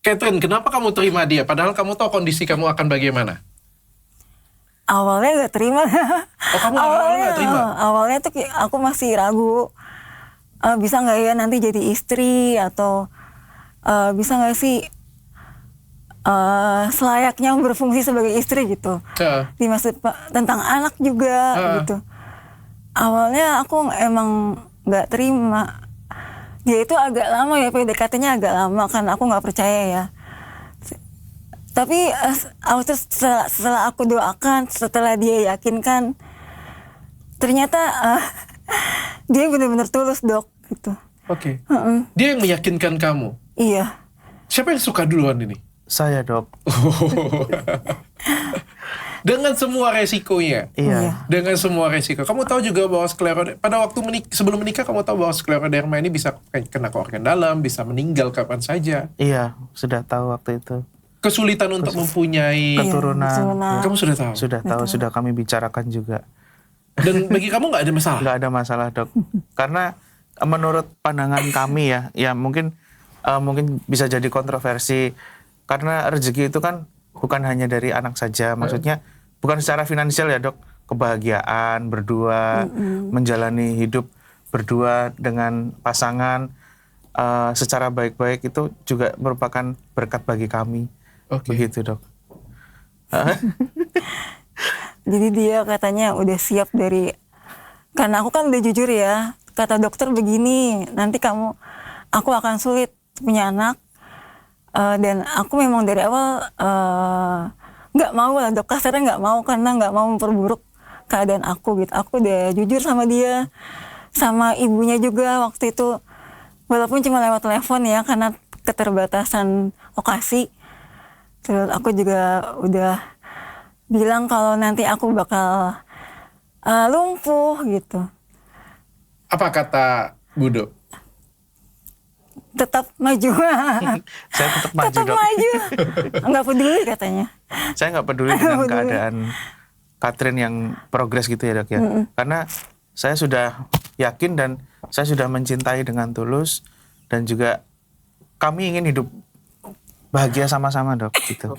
Catherine, kenapa kamu terima dia? Padahal kamu tahu kondisi kamu akan bagaimana. Awalnya gak terima. Oh, kamu awalnya gak terima? Awalnya tuh aku masih ragu. Bisa gak ya nanti jadi istri? Atau bisa gak sih selayaknya berfungsi sebagai istri gitu. Dimaksud tentang anak juga gitu. Awalnya aku emang gak terima. Dia itu agak lama ya, PDKT-nya agak lama kan aku gak percaya ya. Tapi setelah aku doakan, setelah dia yakinkan, ternyata dia benar-benar tulus, Dok. Gitu. Oke. Dia yang meyakinkan kamu? Iya. Siapa yang suka duluan ini? Saya, Dok. Dengan semua resikonya. Iya. Dengan semua resiko. Kamu tahu juga bahwa pada waktu sebelum menikah, kamu tahu bahwa skleroderma ini bisa kena ke organ dalam, bisa meninggal kapan saja. Iya, sudah tahu waktu itu. Kesulitan untuk mempunyai keturunan. Kamu sudah tahu? Sudah tahu, sudah kami bicarakan juga. Dan bagi kamu nggak ada masalah? Nggak ada masalah, Dok. Karena menurut pandangan kami ya mungkin bisa jadi kontroversi. Karena rezeki itu kan bukan hanya dari anak saja. Maksudnya bukan secara finansial ya, Dok. Kebahagiaan berdua, menjalani hidup berdua dengan pasangan secara baik-baik itu juga merupakan berkat bagi kami. Begitu, Dok. Jadi dia katanya udah siap karena aku kan udah jujur ya, kata dokter begini, nanti aku akan sulit punya anak, dan aku memang dari awal nggak mau lah, Dok, kasarnya nggak mau karena nggak mau memperburuk keadaan aku gitu. Aku udah jujur sama dia, sama ibunya juga waktu itu, walaupun cuma lewat telepon ya karena keterbatasan lokasi. Terus aku juga udah bilang kalau nanti aku bakal lumpuh gitu. Apa kata Budo? Tetap maju. Saya tetap maju, tetap Dok. maju. Nggak peduli katanya. Saya nggak peduli dengan keadaan Catherine yang progres gitu ya, Dok ya. Karena saya sudah yakin dan saya sudah mencintai dengan tulus, dan juga kami ingin hidup bahagia sama-sama, Dok. Gitu.